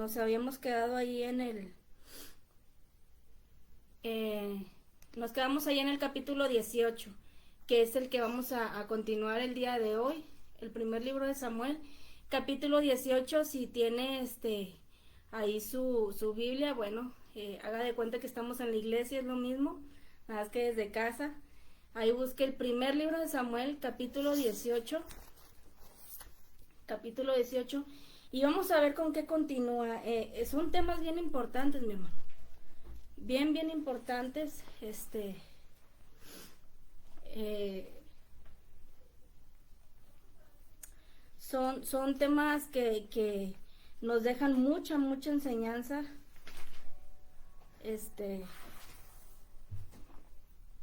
nos habíamos quedado ahí en nos quedamos ahí en el capítulo 18, que es el que vamos a continuar el día de hoy, el primer libro de Samuel, capítulo 18. Si tiene ahí su Biblia, bueno, haga de cuenta que estamos en la iglesia, es lo mismo, nada más que desde casa. Ahí busque el primer libro de Samuel, capítulo 18, y vamos a ver con qué continúa. Son temas bien importantes, mi hermano, bien importantes. Son temas que nos dejan mucha enseñanza.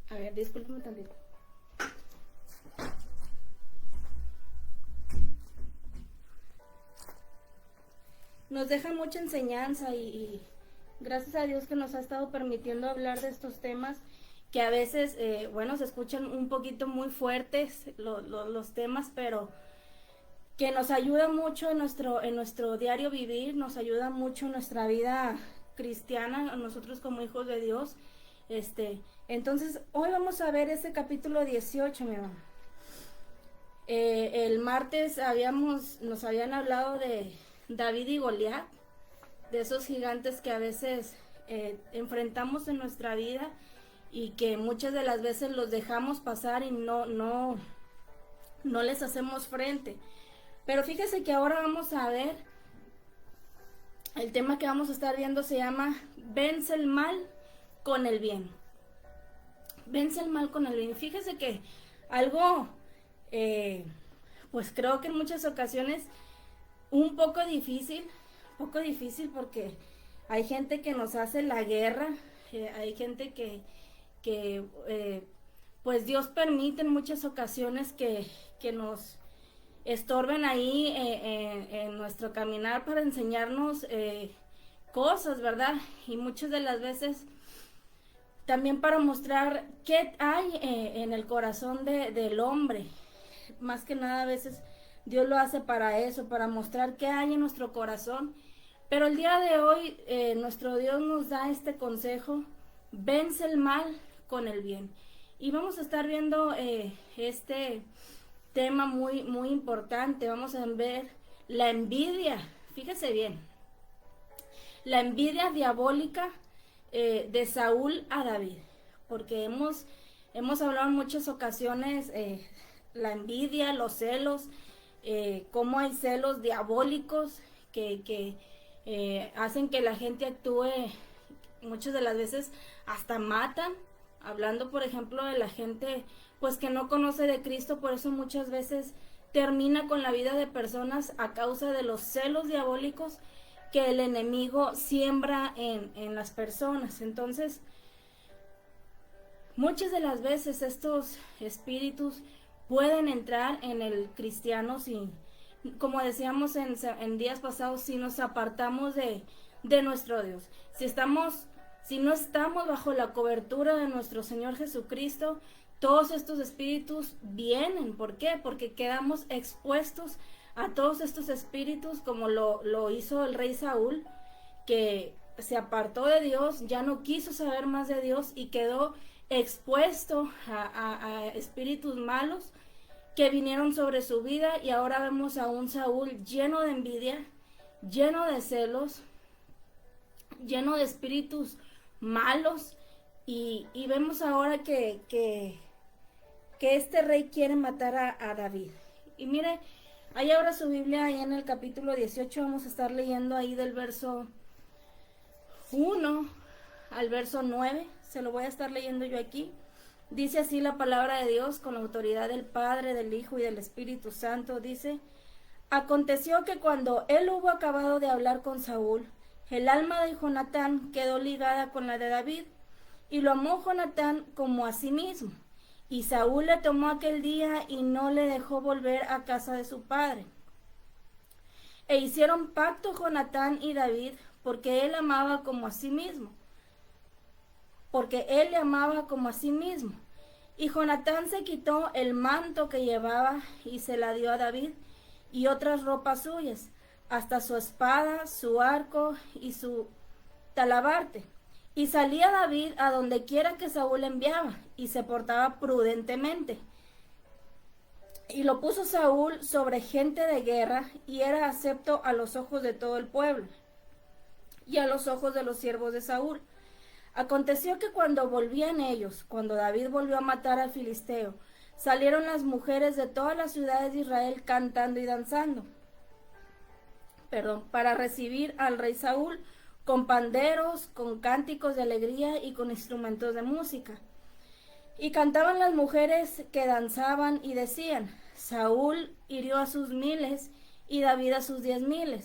A ver, discúlpeme tantito. Nos deja mucha enseñanza y gracias a Dios que nos ha estado permitiendo hablar de estos temas que a veces, bueno, se escuchan un poquito muy fuertes los temas, pero que nos ayuda mucho en nuestro diario vivir, nos ayuda mucho en nuestra vida cristiana, nosotros como hijos de Dios. Entonces, hoy vamos a ver ese capítulo 18, mi hermano. El martes nos habían hablado de David y Goliat, de esos gigantes que a veces enfrentamos en nuestra vida y que muchas de las veces los dejamos pasar y no les hacemos frente. Pero fíjese que ahora vamos a ver, el tema que vamos a estar viendo se llama Vence el mal con el bien. Vence el mal con el bien. Fíjese que algo, pues creo que en muchas ocasiones un poco difícil porque hay gente que nos hace la guerra, hay gente que pues Dios permite en muchas ocasiones que nos estorben ahí en nuestro caminar para enseñarnos cosas, ¿verdad? Y muchas de las veces también para mostrar qué hay en el corazón del hombre. Más que nada a veces Dios lo hace para eso, para mostrar qué hay en nuestro corazón. Pero el día de hoy nuestro Dios nos da este consejo: vence el mal con el bien. Y vamos a estar viendo este tema muy importante. Vamos a ver la envidia. Fíjese bien, la envidia diabólica de Saúl a David, porque hemos hablado en muchas ocasiones la envidia, los celos, cómo hay celos diabólicos que hacen que la gente actúe, muchas de las veces hasta matan. Hablando por ejemplo de la gente pues que no conoce de Cristo, por eso muchas veces termina con la vida de personas a causa de los celos diabólicos que el enemigo siembra en las personas. Entonces, muchas de las veces estos espíritus pueden entrar en el cristiano si, como decíamos en días pasados, si nos apartamos de nuestro Dios. Si no estamos bajo la cobertura de nuestro Señor Jesucristo, todos estos espíritus vienen. ¿Por qué? Porque quedamos expuestos a todos estos espíritus, como lo hizo el rey Saúl, que se apartó de Dios, ya no quiso saber más de Dios y quedó expuesto a espíritus malos que vinieron sobre su vida. Y ahora vemos a un Saúl lleno de envidia, lleno de celos, lleno de espíritus malos, y vemos ahora que este rey quiere matar a David. Y mire, ahí ahora su Biblia, ahí en el capítulo 18, vamos a estar leyendo ahí del verso 1 al verso 9, se lo voy a estar leyendo yo aquí. Dice así la palabra de Dios, con la autoridad del Padre, del Hijo y del Espíritu Santo. Dice: aconteció que cuando él hubo acabado de hablar con Saúl, el alma de Jonatán quedó ligada con la de David, y lo amó Jonatán como a sí mismo. Y Saúl le tomó aquel día y no le dejó volver a casa de su padre. E hicieron pacto Jonatán y David, porque él amaba como a sí mismo. Porque él le amaba como a sí mismo. Y Jonatán se quitó el manto que llevaba y se la dio a David y otras ropas suyas. hasta su espada, su arco y su talabarte. Y salía David a donde quiera que Saúl enviaba, y se portaba prudentemente. Y lo puso Saúl sobre gente de guerra, y era acepto a los ojos de todo el pueblo, y a los ojos de los siervos de Saúl. Aconteció que cuando volvían ellos, cuando David volvió a matar al filisteo, salieron las mujeres de todas las ciudades de Israel cantando y danzando, para recibir al rey Saúl, con panderos, con cánticos de alegría y con instrumentos de música. Y cantaban las mujeres que danzaban y decían: Saúl hirió a sus 1000 y David a sus 10,000.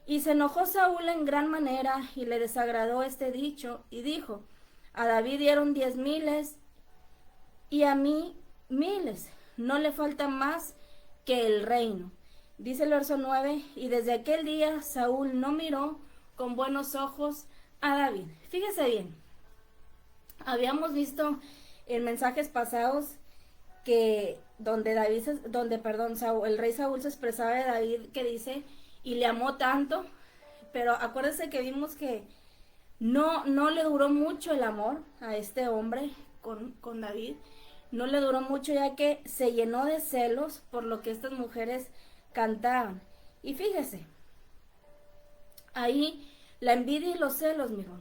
Y se enojó Saúl en gran manera y le desagradó este dicho y dijo: a David dieron 10,000 y a mí 1000, no le falta más que el reino. Dice el verso 9, y desde aquel día Saúl no miró con buenos ojos a David. Fíjese bien, habíamos visto en mensajes pasados que el rey Saúl se expresaba de David, que dice, y le amó tanto, pero acuérdense que vimos que no le duró mucho el amor a este hombre con David, no le duró mucho, ya que se llenó de celos por lo que estas mujeres cantaban. Y fíjese, ahí la envidia y los celos, mijo,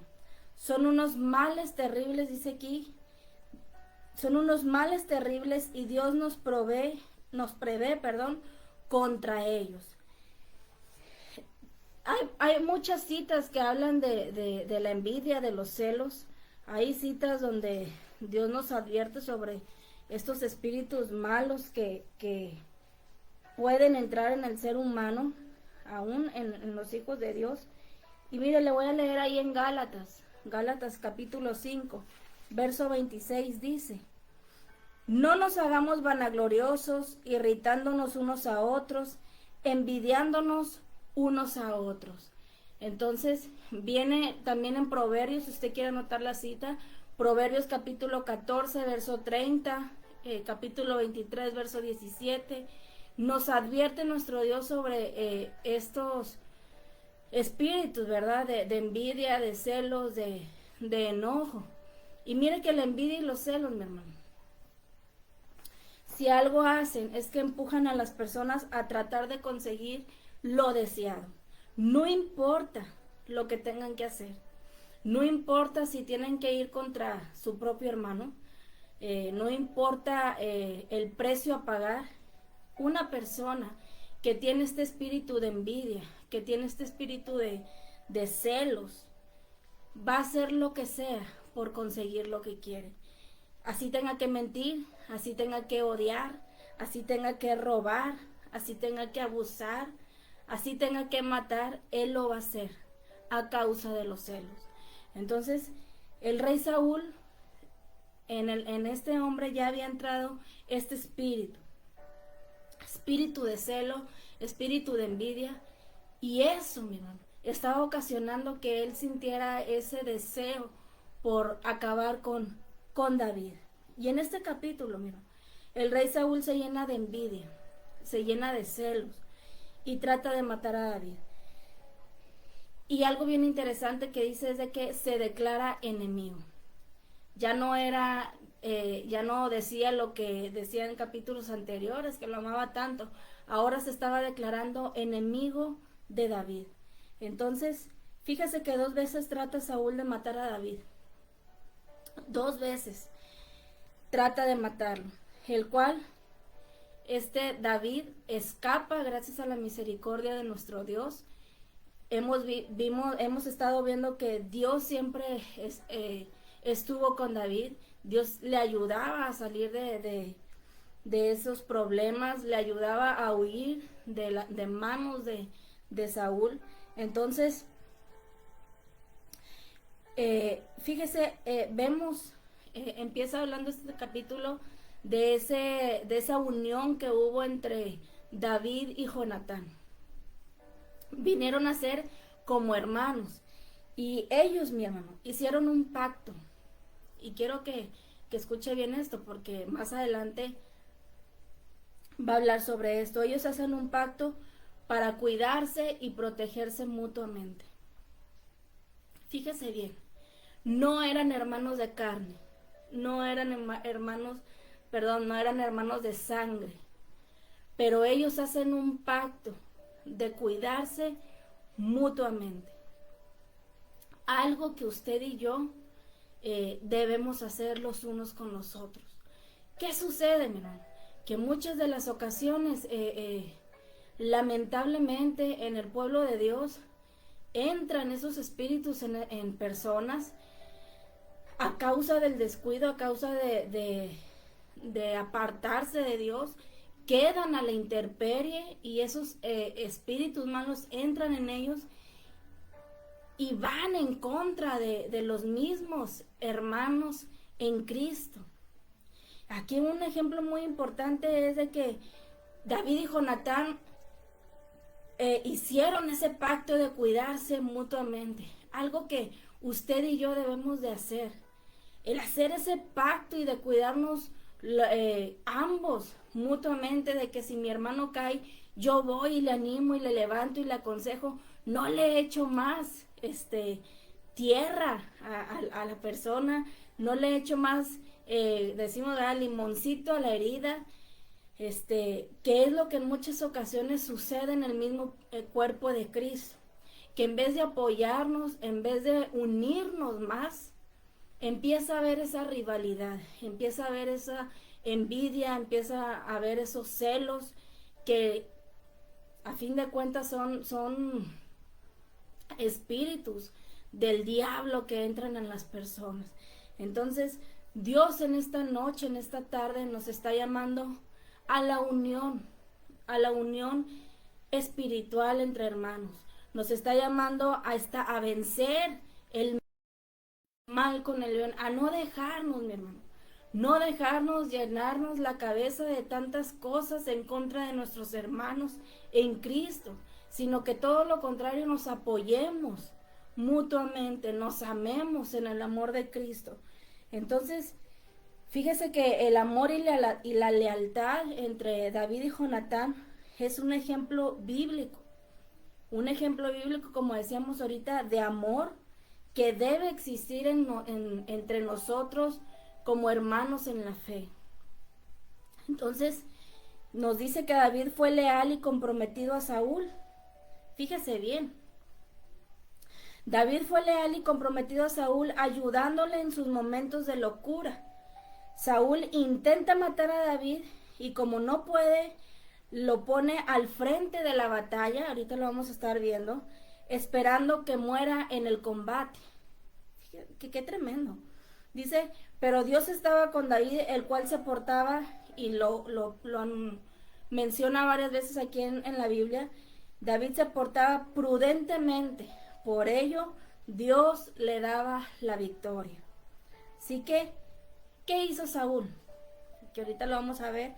son unos males terribles, dice aquí, son unos males terribles, y Dios nos prevé, contra ellos. Hay muchas citas que hablan de la envidia, de los celos. Hay citas donde Dios nos advierte sobre estos espíritus malos que pueden entrar en el ser humano, aún en los hijos de Dios. Y mire, le voy a leer ahí en Gálatas capítulo 5, verso 26 dice: no nos hagamos vanagloriosos, irritándonos unos a otros, envidiándonos unos a otros. Entonces viene también en Proverbios, si usted quiere anotar la cita, Proverbios capítulo 14, verso 30, capítulo 23, verso 17, nos advierte nuestro Dios sobre estos espíritus, ¿verdad? De envidia, de celos, de enojo. Y mire que la envidia y los celos, mi hermano, si algo hacen es que empujan a las personas a tratar de conseguir lo deseado. No importa lo que tengan que hacer, no importa si tienen que ir contra su propio hermano, no importa el precio a pagar. Una persona que tiene este espíritu de envidia, que tiene este espíritu de celos, va a hacer lo que sea por conseguir lo que quiere. Así tenga que mentir, así tenga que odiar, así tenga que robar, así tenga que abusar, así tenga que matar, él lo va a hacer a causa de los celos. Entonces, el rey Saúl, en este hombre ya había entrado este espíritu de celo, espíritu de envidia, y eso, mi hermano, estaba ocasionando que él sintiera ese deseo por acabar con David. Y en este capítulo, mira, el rey Saúl se llena de envidia, se llena de celos y trata de matar a David. Y algo bien interesante que dice es de que se declara enemigo. Ya no decía lo que decía en capítulos anteriores, que lo amaba tanto. Ahora se estaba declarando enemigo de David. Entonces, fíjese que 2 veces trata Saúl de matar a David. 2 veces trata de matarlo, el cual David escapa gracias a la misericordia de nuestro Dios. Hemos estado viendo que Dios siempre estuvo con David. Dios le ayudaba a salir de esos problemas, le ayudaba a huir de manos de Saúl. Entonces, fíjese, empieza hablando este capítulo de esa unión que hubo entre David y Jonatán. Vinieron a ser como hermanos, y ellos, mi hermano, hicieron un pacto. Y quiero que escuche bien esto, porque más adelante va a hablar sobre esto. Ellos hacen un pacto para cuidarse y protegerse mutuamente. Fíjese bien, no eran hermanos de carne, no eran no eran hermanos de sangre, pero ellos hacen un pacto de cuidarse mutuamente. Algo que usted y yo debemos hacer los unos con los otros. ¿Qué sucede, mi hermano? Que muchas de las ocasiones, lamentablemente, en el pueblo de Dios, entran esos espíritus en personas a causa del descuido, a causa de apartarse de Dios, quedan a la intemperie y esos espíritus malos entran en ellos y van en contra de los mismos hermanos en Cristo. Aquí un ejemplo muy importante es de que David y Jonatán hicieron ese pacto de cuidarse mutuamente, algo que usted y yo debemos de hacer. El hacer ese pacto y de cuidarnos ambos mutuamente, de que si mi hermano cae, yo voy y le animo y le levanto y le aconsejo, no le echo más tierra a la persona, no le echo más, decimos, limoncito a la herida, que es lo que en muchas ocasiones sucede en el mismo cuerpo de Cristo, que en vez de apoyarnos, en vez de unirnos más, empieza a haber esa rivalidad, empieza a haber esa envidia, empieza a haber esos celos que a fin de cuentas son espíritus del diablo que entran en las personas. Entonces, Dios en esta noche, en esta tarde, nos está llamando a la unión espiritual entre hermanos. Nos está llamando a vencer el mal con el bien, a no dejarnos, mi hermano, no dejarnos llenarnos la cabeza de tantas cosas en contra de nuestros hermanos en Cristo, sino que todo lo contrario, nos apoyemos mutuamente, nos amemos en el amor de Cristo. Entonces, fíjese que el amor y la lealtad entre David y Jonatán es un ejemplo bíblico, como decíamos ahorita, de amor que debe existir entre nosotros como hermanos en la fe. Entonces, nos dice que David fue leal y comprometido a Saúl. Fíjese bien. David fue leal y comprometido a Saúl, ayudándole en sus momentos de locura. Saúl intenta matar a David y como no puede, lo pone al frente de la batalla, ahorita lo vamos a estar viendo, esperando que muera en el combate. Qué tremendo. Dice, pero Dios estaba con David, el cual se portaba, y lo menciona varias veces aquí en la Biblia, David se portaba prudentemente, por ello Dios le daba la victoria. Así que, ¿qué hizo Saúl? Que ahorita lo vamos a ver.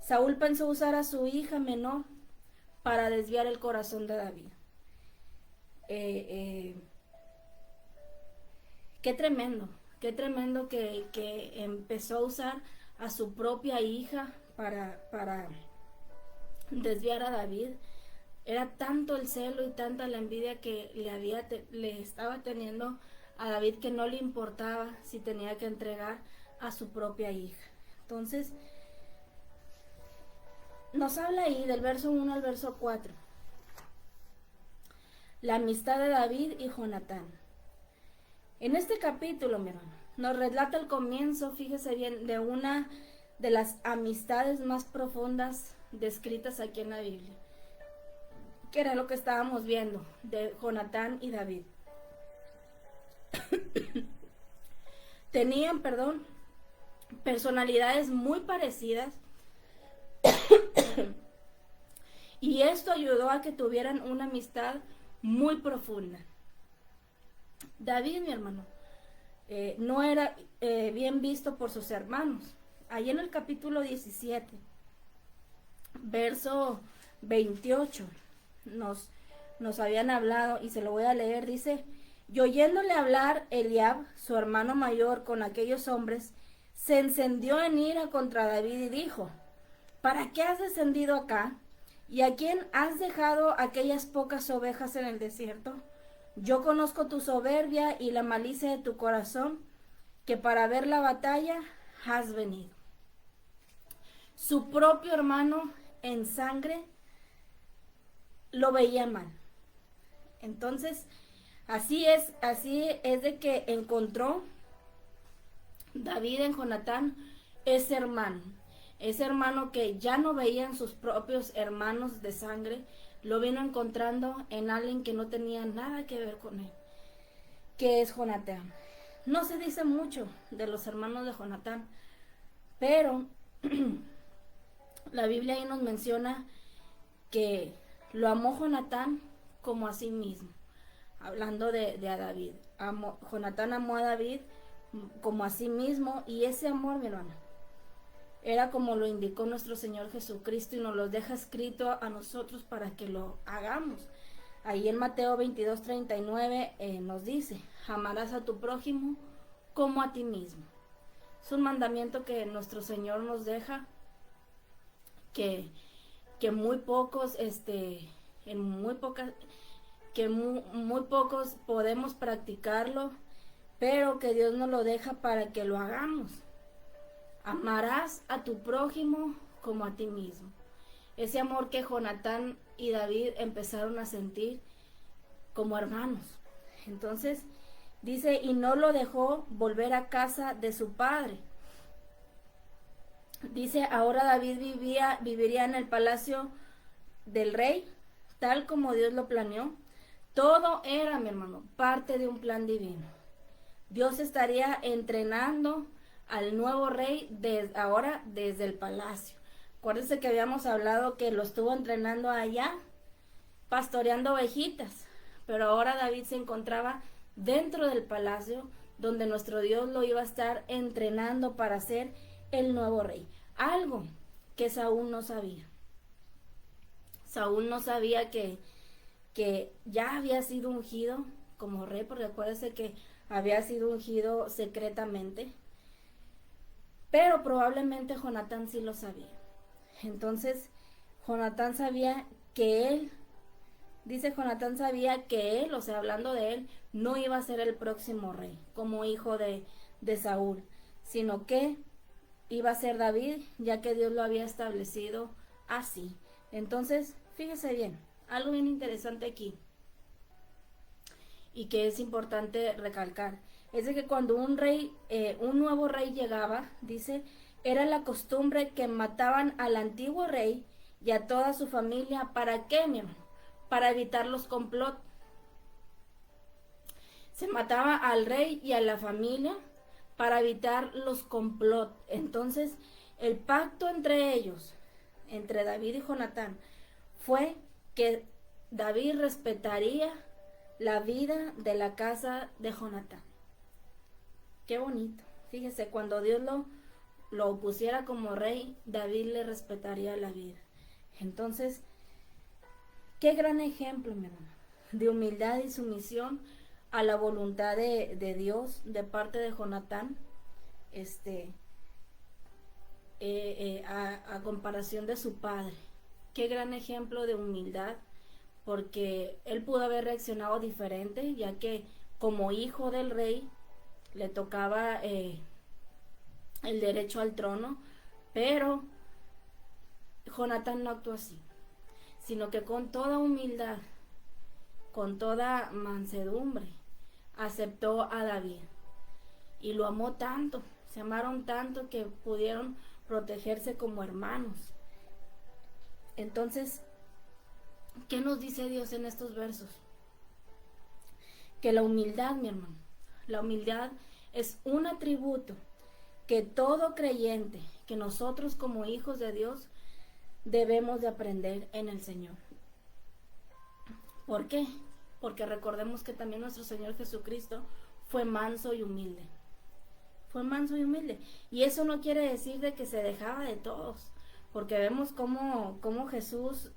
Saúl pensó usar a su hija menor para desviar el corazón de David. Qué tremendo que empezó a usar a su propia hija para desviar a David. Era tanto el celo y tanta la envidia que le estaba teniendo a David, que no le importaba si tenía que entregar a su propia hija. Entonces, nos habla ahí del verso 1 al verso 4. La amistad de David y Jonatán. En este capítulo, mi hermano, nos relata el comienzo, fíjese bien, de una de las amistades más profundas descritas aquí en la Biblia, que era lo que estábamos viendo de Jonatán y David. Tenían, personalidades muy parecidas y esto ayudó a que tuvieran una amistad muy profunda. David, mi hermano, no era bien visto por sus hermanos. Ahí en el capítulo 17, verso 28, nos habían hablado, y se lo voy a leer. Dice, y oyéndole hablar Eliab, su hermano mayor, con aquellos hombres, se encendió en ira contra David y dijo, ¿para qué has descendido acá? ¿Y a quién has dejado aquellas pocas ovejas en el desierto? Yo conozco tu soberbia y la malicia de tu corazón, que para ver la batalla has venido. Su propio hermano en sangre lo veía mal. Entonces, así es de que encontró David en Jonatán ese hermano que ya no veía en sus propios hermanos de sangre, lo vino encontrando en alguien que no tenía nada que ver con él, que es Jonatán. No se dice mucho de los hermanos de Jonatán, pero la Biblia ahí nos menciona que lo amó Jonatán como a sí mismo, hablando de a David. Jonatán amó a David como a sí mismo, y ese amor, mi hermano, era como lo indicó nuestro Señor Jesucristo, y nos lo deja escrito a nosotros para que lo hagamos. Ahí en Mateo 22:39 nos dice: amarás a tu prójimo como a ti mismo. Es un mandamiento que nuestro Señor nos deja, que muy pocos, muy pocos podemos practicarlo, pero que Dios nos lo deja para que lo hagamos. Amarás a tu prójimo como a ti mismo. Ese amor que Jonatán y David empezaron a sentir como hermanos. Entonces dice: y no lo dejó volver a casa de su padre. Dice: ahora David viviría en el palacio del rey, tal como Dios lo planeó. Todo era, mi hermano, parte de un plan divino. Dios estaría entrenando al nuevo rey ahora desde el palacio. Acuérdense que habíamos hablado que lo estuvo entrenando allá, pastoreando ovejitas, pero ahora David se encontraba dentro del palacio, donde nuestro Dios lo iba a estar entrenando para ser el nuevo rey. Algo que Saúl no sabía. Saúl no sabía que ya había sido ungido como rey, porque acuérdense que había sido ungido secretamente, pero probablemente Jonatán sí lo sabía. Entonces Jonatán sabía que él, o sea, hablando de él, no iba a ser el próximo rey como hijo de Saúl, sino que iba a ser David, ya que Dios lo había establecido así. Entonces, fíjese bien, algo bien interesante aquí, y que es importante recalcar, es de que cuando un nuevo rey llegaba, dice, era la costumbre que mataban al antiguo rey y a toda su familia. ¿Para qué, mi hermano? Para evitar los complot. Se mataba al rey y a la familia para evitar los complot. Entonces, el pacto entre ellos, entre David y Jonatán, fue que David respetaría la vida de la casa de Jonatán. Qué bonito. Fíjese, cuando Dios lo pusiera como rey, David le respetaría la vida. Entonces, qué gran ejemplo, mi hermano, de humildad y sumisión a la voluntad de Dios de parte de Jonatán, a comparación de su padre. Qué gran ejemplo de humildad, porque él pudo haber reaccionado diferente, ya que como hijo del rey le tocaba el derecho al trono, pero Jonatán no actuó así, sino que con toda humildad, con toda mansedumbre, aceptó a David y lo amó tanto, se amaron tanto que pudieron protegerse como hermanos. Entonces, ¿qué nos dice Dios en estos versos? Que la humildad, mi hermano, la humildad es un atributo que todo creyente, que nosotros como hijos de Dios debemos de aprender en el Señor. ¿Por qué? Porque recordemos que también nuestro Señor Jesucristo fue manso y humilde. Fue manso y humilde. Y eso no quiere decir de que se dejaba de todos, porque vemos cómo Jesús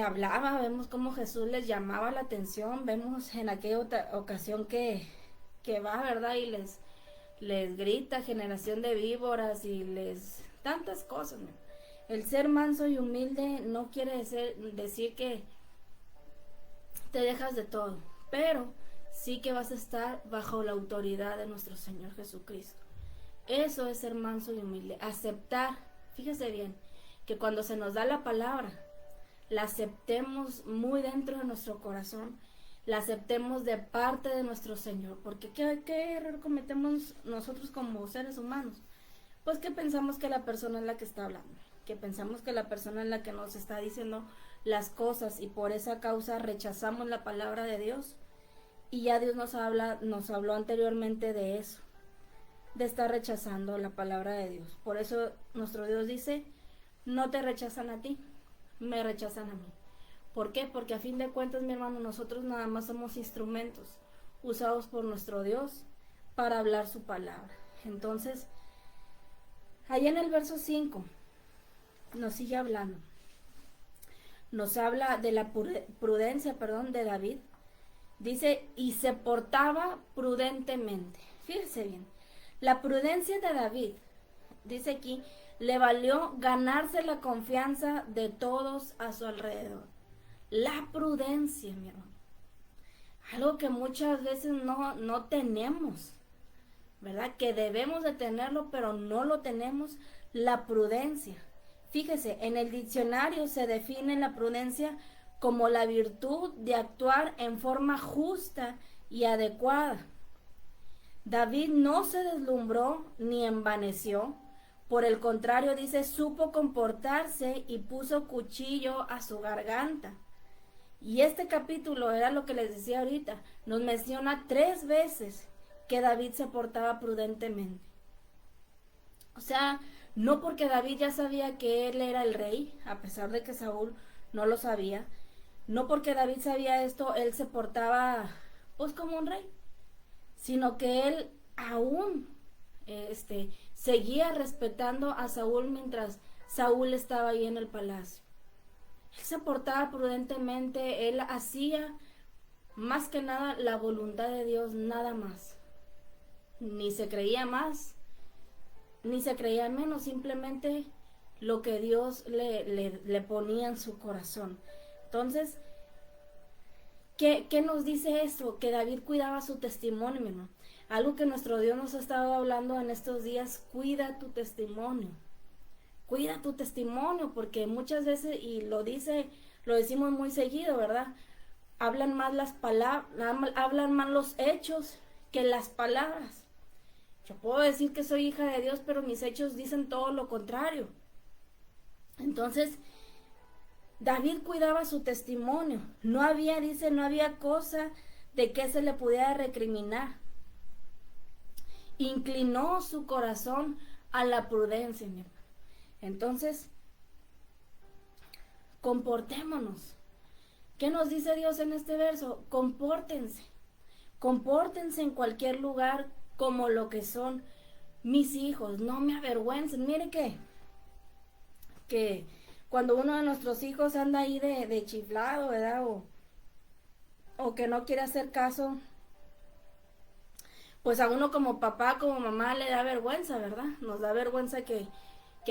hablaba, vemos cómo Jesús les llamaba la atención, vemos en aquella ocasión que va, ¿verdad? Y les grita generación de víboras y les tantas cosas, ¿no? El ser manso y humilde no quiere decir que te dejas de todo, pero sí que vas a estar bajo la autoridad de nuestro Señor Jesucristo. Eso es ser manso y humilde, aceptar, fíjese bien, que cuando se nos da la palabra, la aceptemos muy dentro de nuestro corazón, la aceptemos de parte de nuestro Señor, porque ¿qué error cometemos nosotros como seres humanos? Pues que pensamos que la persona es la que está hablando, que pensamos que la persona es la que nos está diciendo las cosas, y por esa causa rechazamos la palabra de Dios. Y ya Dios nos habló anteriormente de eso, de estar rechazando la palabra de Dios. Por eso nuestro Dios dice, no te rechazan a ti, me rechazan a mí. ¿Por qué? Porque a fin de cuentas, mi hermano, nosotros nada más somos instrumentos usados por nuestro Dios para hablar su palabra. Entonces, allá en el verso 5 nos sigue hablando. Nos habla de la prudencia, de David. Dice, y se portaba prudentemente. Fíjese bien, la prudencia de David, dice aquí, le valió ganarse la confianza de todos a su alrededor. La prudencia, mi hermano. Algo que muchas veces no tenemos, ¿verdad? Que debemos de tenerlo, pero no lo tenemos, la prudencia. Fíjese, en el diccionario se define la prudencia como la virtud de actuar en forma justa y adecuada. David no se deslumbró ni envaneció, por el contrario, dice, supo comportarse y puso cuchillo a su garganta. Y este capítulo era lo que les decía ahorita, nos menciona 3 veces que David se portaba prudentemente. O sea, no porque David ya sabía que él era el rey, a pesar de que Saúl no lo sabía, no porque David sabía esto, él se portaba pues como un rey, sino que él aún seguía respetando a Saúl mientras Saúl estaba ahí en el palacio. Él se portaba prudentemente, él hacía más que nada la voluntad de Dios, nada más. Ni se creía más, ni se creía menos, simplemente lo que Dios le ponía en su corazón. Entonces, ¿qué nos dice esto? Que David cuidaba su testimonio, mi hermano. Algo que nuestro Dios nos ha estado hablando en estos días, cuida tu testimonio. Cuida tu testimonio, porque muchas veces, y lo decimos muy seguido, ¿verdad? Hablan más las palabras, hablan más los hechos que las palabras. Yo puedo decir que soy hija de Dios, pero mis hechos dicen todo lo contrario. Entonces, David cuidaba su testimonio. No había cosa de que se le pudiera recriminar. Inclinó su corazón a la prudencia, mi hermano. Entonces, comportémonos. ¿Qué nos dice Dios en este verso? Compórtense. Compórtense en cualquier lugar como lo que son mis hijos. No me avergüencen. Mire que cuando uno de nuestros hijos anda ahí de chiflado, ¿verdad? O que no quiere hacer caso, pues a uno como papá, como mamá le da vergüenza, ¿verdad? Nos da vergüenza que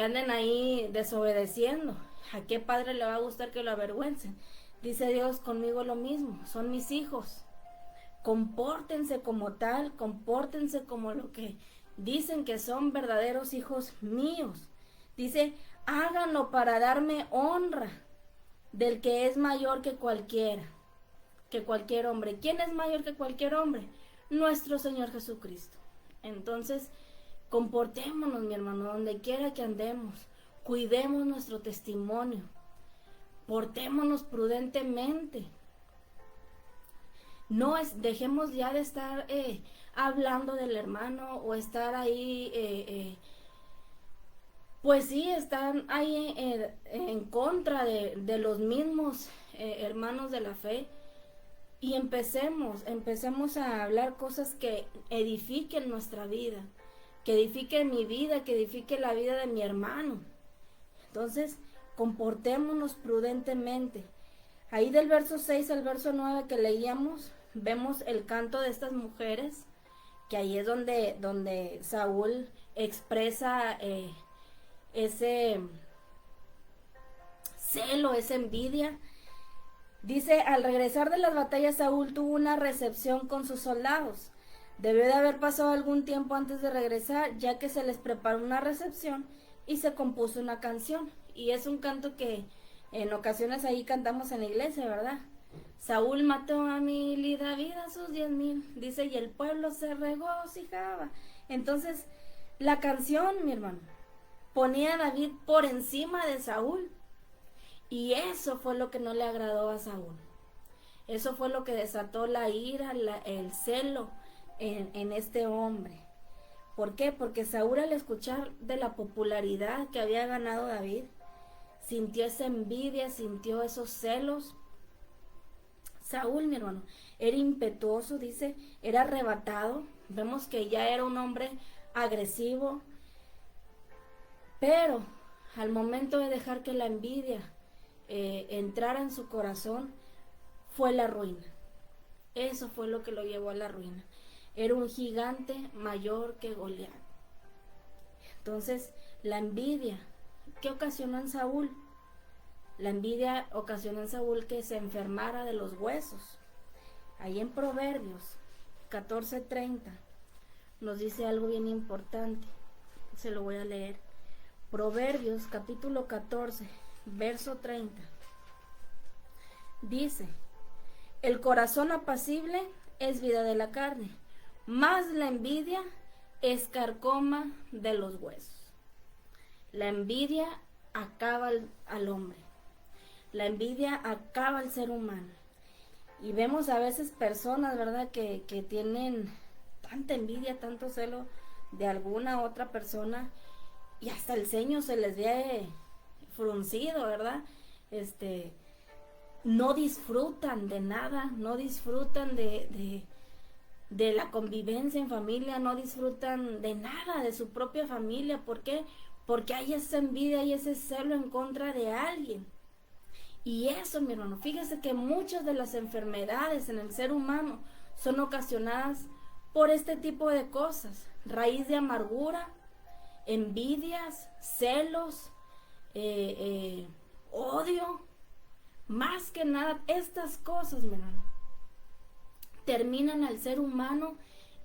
anden ahí desobedeciendo. ¿A qué padre le va a gustar que lo avergüencen? Dice Dios, conmigo lo mismo, son mis hijos. Compórtense como tal, compórtense como lo que dicen que son verdaderos hijos míos. Dice, háganlo para darme honra del que es mayor que cualquier hombre. ¿Quién es mayor que cualquier hombre? Nuestro Señor Jesucristo. Entonces, comportémonos, mi hermano, donde quiera que andemos. Cuidemos nuestro testimonio. Portémonos prudentemente. Dejemos ya de estar hablando del hermano o estar ahí, pues sí, están ahí en contra de los mismos hermanos de la fe. Y empecemos a hablar cosas que edifiquen nuestra vida, que edifiquen mi vida, que edifiquen la vida de mi hermano. Entonces, comportémonos prudentemente. Ahí del verso 6 al verso 9 que leíamos, vemos el canto de estas mujeres, que ahí es donde Saúl expresa celo, esa envidia. Dice, al regresar de las batallas, Saúl tuvo una recepción con sus soldados. Debió de haber pasado algún tiempo antes de regresar, ya que se les preparó una recepción y se compuso una canción. Y es un canto que en ocasiones ahí cantamos en la iglesia, ¿verdad? Saúl mató a 1000 y David a sus 10,000. Dice, y el pueblo se regocijaba. Entonces, la canción, mi hermano, ponía a David por encima de Saúl. Y eso fue lo que no le agradó a Saúl. Eso fue lo que desató la ira, el celo en este hombre. ¿Por qué? Porque Saúl, al escuchar de la popularidad que había ganado David, sintió esa envidia, sintió esos celos. Saúl, mi hermano, era impetuoso, dice, era arrebatado. Vemos que ya era un hombre agresivo. Pero al momento de dejar que la envidia entrara en su corazón, fue la ruina. Eso fue lo que lo llevó a la ruina. Era un gigante mayor que Goliat. Entonces, la envidia, ¿qué ocasionó en Saúl? La envidia ocasionó en Saúl que se enfermara de los huesos. Ahí en Proverbios 14:30 nos dice algo bien importante. Se lo voy a leer. Proverbios capítulo 14, verso 30. Dice, el corazón apacible es vida de la carne, mas la envidia es carcoma de los huesos. La envidia acaba al hombre. La envidia acaba al ser humano. Y vemos a veces personas, ¿verdad?, que tienen tanta envidia, tanto celo de alguna otra persona, y hasta el ceño se les ve fruncido, ¿verdad? No disfrutan de nada, no disfrutan de la convivencia en familia, no disfrutan de nada de su propia familia. ¿Por qué? Porque hay esa envidia y ese celo en contra de alguien. Y eso, mi hermano, fíjese que muchas de las enfermedades en el ser humano son ocasionadas por este tipo de cosas, raíz de amargura, envidias, celos, odio. Más que nada, estas cosas, mi hermano, terminan al ser humano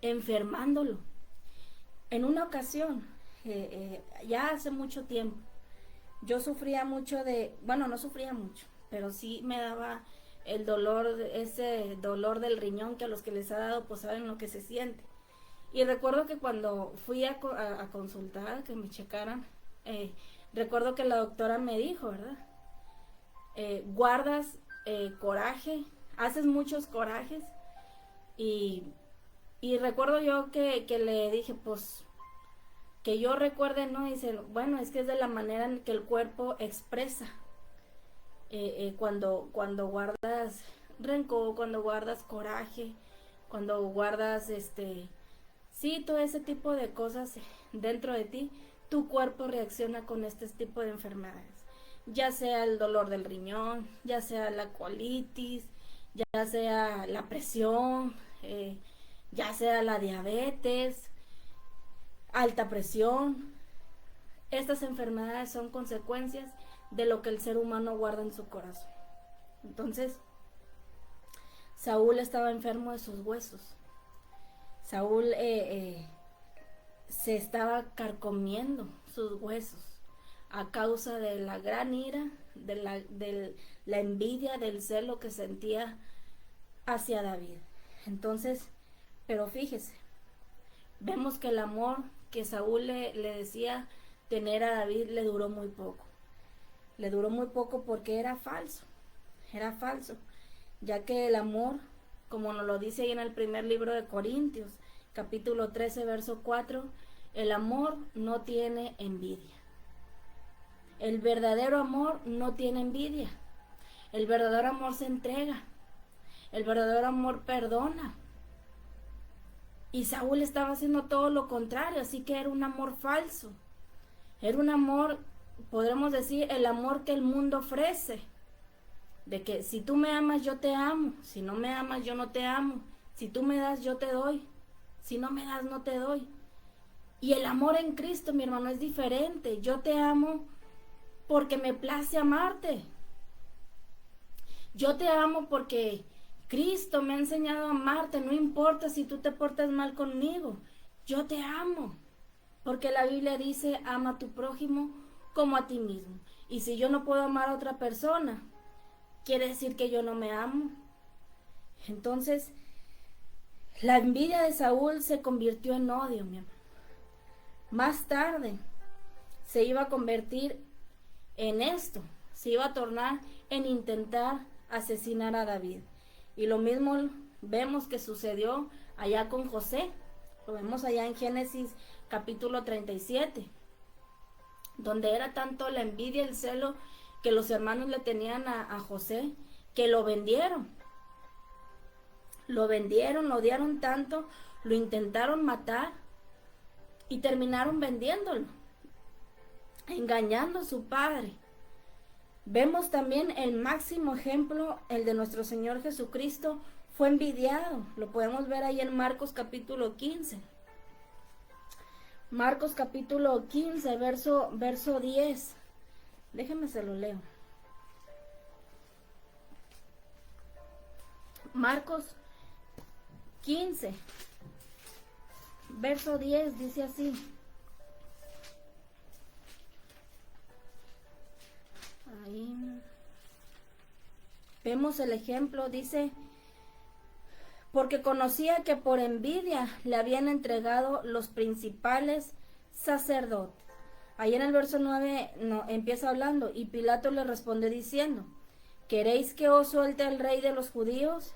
enfermándolo. En una ocasión, ya hace mucho tiempo, yo sufría mucho no sufría mucho, pero sí me daba el dolor, ese dolor del riñón que a los que les ha dado pues saben lo que se siente. Y recuerdo que cuando fui a consultar, que me checaran, recuerdo que la doctora me dijo, ¿verdad? Guardas coraje, haces muchos corajes. Y recuerdo yo que le dije, pues, que yo recuerde, ¿no? Dice, bueno, es que es de la manera en que el cuerpo expresa. Cuando guardas rencor, cuando guardas coraje, cuando guardas, sí, todo ese tipo de cosas dentro de ti, tu cuerpo reacciona con este tipo de enfermedades. Ya sea el dolor del riñón, ya sea la colitis, ya sea la presión, ya sea la diabetes, alta presión. Estas enfermedades son consecuencias de lo que el ser humano guarda en su corazón. Entonces, Saúl estaba enfermo de sus huesos. Saúl se estaba carcomiendo sus huesos a causa de la gran ira, de la envidia, del celo que sentía hacia David. Entonces, pero fíjese, vemos que el amor que Saúl le decía tener a David le duró muy poco. Le duró muy poco porque era falso, ya que el amor, como nos lo dice ahí en el primer libro de Corintios, capítulo 13, verso 4, el amor no tiene envidia. El verdadero amor no tiene envidia. El verdadero amor se entrega. El verdadero amor perdona. Y Saúl estaba haciendo todo lo contrario, así que era un amor falso. Era un amor, podremos decir, el amor que el mundo ofrece. De que si tú me amas, yo te amo. Si no me amas, yo no te amo. Si tú me das, yo te doy. Si no me das, no te doy. Y el amor en Cristo, mi hermano, es diferente. Yo te amo porque me place amarte. Yo te amo porque Cristo me ha enseñado a amarte, no importa si tú te portas mal conmigo, yo te amo. Porque la Biblia dice, ama a tu prójimo como a ti mismo. Y si yo no puedo amar a otra persona, quiere decir que yo no me amo. Entonces, la envidia de Saúl se convirtió en odio, mi amor. Más tarde se iba a convertir en esto, se iba a tornar en intentar asesinar a David. Y lo mismo vemos que sucedió allá con José. Lo vemos allá en Génesis capítulo 37, donde era tanto la envidia y el celo que los hermanos le tenían a José, que lo vendieron. Lo vendieron, lo odiaron tanto, lo intentaron matar y terminaron vendiéndolo, engañando a su padre. Vemos también el máximo ejemplo, el de nuestro Señor Jesucristo, fue envidiado. Lo podemos ver ahí en Marcos capítulo 15. Marcos capítulo 15, verso 10. Déjenme se lo leo. Marcos 15, verso 10 dice así. Ahí vemos el ejemplo, dice, porque conocía que por envidia le habían entregado los principales sacerdotes. Ahí en el verso 9 empieza hablando, y Pilato le responde diciendo, ¿queréis que os suelte el rey de los judíos?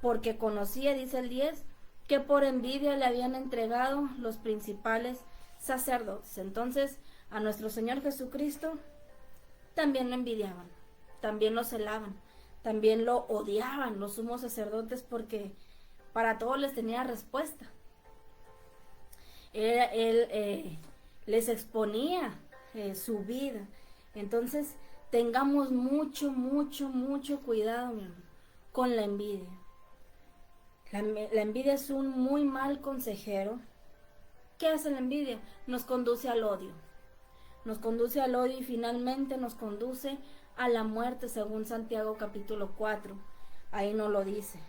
Porque conocía, dice el 10, que por envidia le habían entregado los principales sacerdotes. Entonces, a nuestro Señor Jesucristo también lo envidiaban, también lo celaban, también lo odiaban los sumos sacerdotes, porque para todo les tenía respuesta. Él les exponía su vida. Entonces, tengamos mucho cuidado, mi amor, con la envidia. La envidia es un muy mal consejero. ¿Qué hace la envidia? Nos conduce al odio. Nos conduce al odio y finalmente nos conduce a la muerte, según Santiago capítulo 4. Ahí no lo dice.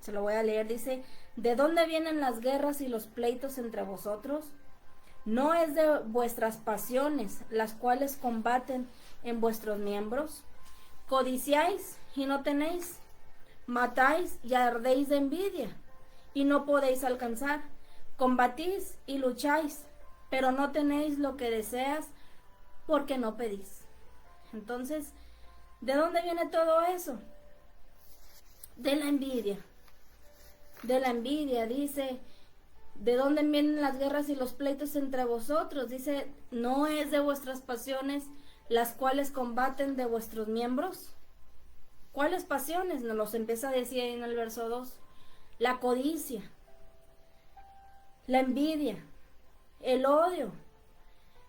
Se lo voy a leer. Dice, ¿de dónde vienen las guerras y los pleitos entre vosotros? ¿No es de vuestras pasiones, las cuales combaten en vuestros miembros? ¿Codiciáis y no tenéis? ¿Matáis y ardéis de envidia y no podéis alcanzar? ¿Combatís y lucháis, pero no tenéis lo que deseas porque no pedís? Entonces, ¿de dónde viene todo eso? De la envidia. De la envidia, dice. ¿De dónde vienen las guerras y los pleitos entre vosotros? Dice, ¿no es de vuestras pasiones las cuales combaten de vuestros miembros? ¿Cuáles pasiones? Nos los empieza a decir ahí en el verso 2. La codicia, la envidia, el odio,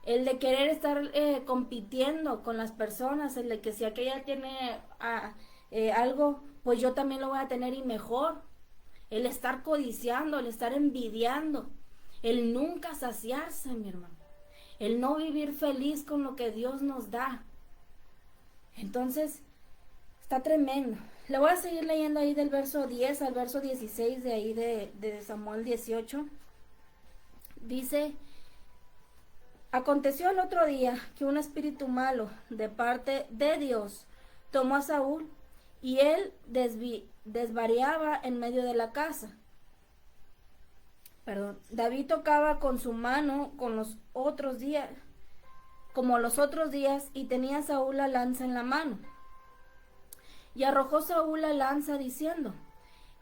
el de querer estar compitiendo con las personas, el de que si aquella tiene algo, pues yo también lo voy a tener y mejor. El estar codiciando, el estar envidiando, el nunca saciarse, mi hermano, el no vivir feliz con lo que Dios nos da. Entonces, está tremendo. Le voy a seguir leyendo ahí del verso 10 al verso 16 de ahí de Samuel 18. Dice, aconteció el otro día que un espíritu malo de parte de Dios tomó a Saúl y él desvariaba en medio de la casa. David tocaba con su mano como los otros días, y tenía Saúl la lanza en la mano. Y arrojó Saúl la lanza diciendo,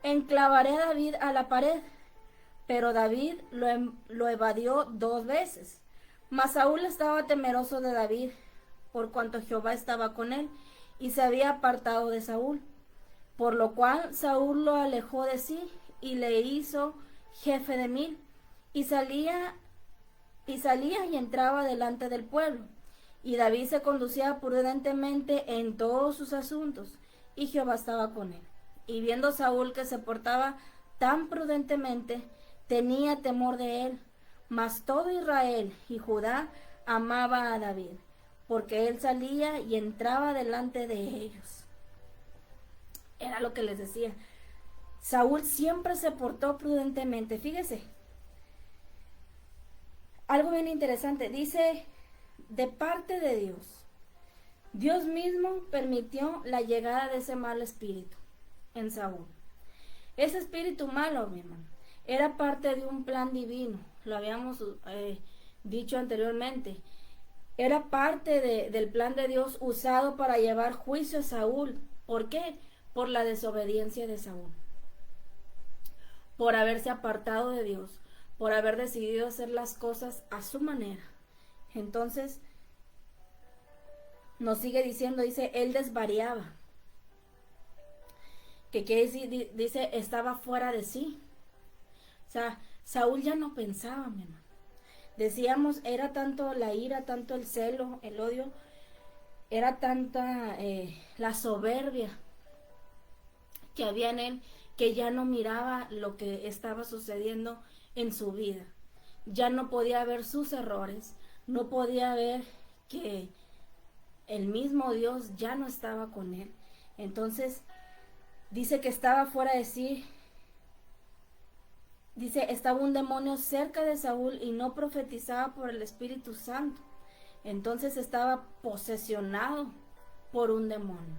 enclavaré a David a la pared. Pero David lo evadió 2 veces. Mas Saúl estaba temeroso de David, por cuanto Jehová estaba con él, y se había apartado de Saúl. Por lo cual Saúl lo alejó de sí, y le hizo jefe de 1000, y salía y entraba delante del pueblo. Y David se conducía prudentemente en todos sus asuntos, y Jehová estaba con él. Y viendo Saúl que se portaba tan prudentemente, tenía temor de él. Mas todo Israel y Judá amaba a David, porque él salía y entraba delante de ellos. Era lo que les decía. Saúl siempre se portó prudentemente. Fíjese, algo bien interesante. Dice, de parte de Dios. Dios mismo permitió la llegada de ese mal espíritu en Saúl. Ese espíritu malo, mi hermano, era parte de un plan divino. Lo habíamos dicho anteriormente. Era parte del plan de Dios usado para llevar juicio a Saúl. ¿Por qué? Por la desobediencia de Saúl. Por haberse apartado de Dios. Por haber decidido hacer las cosas a su manera. Entonces, nos sigue diciendo, dice, él desvariaba. Que quiere decir, dice, estaba fuera de sí. O sea, Saúl ya no pensaba, mi hermano. Decíamos, era tanto la ira, tanto el celo, el odio, era tanta la soberbia que había en él, que ya no miraba lo que estaba sucediendo en su vida. Ya no podía ver sus errores, no podía ver que el mismo Dios ya no estaba con él. Entonces, dice que estaba fuera de sí. Dice, estaba un demonio cerca de Saúl y no profetizaba por el Espíritu Santo. Entonces estaba posesionado por un demonio.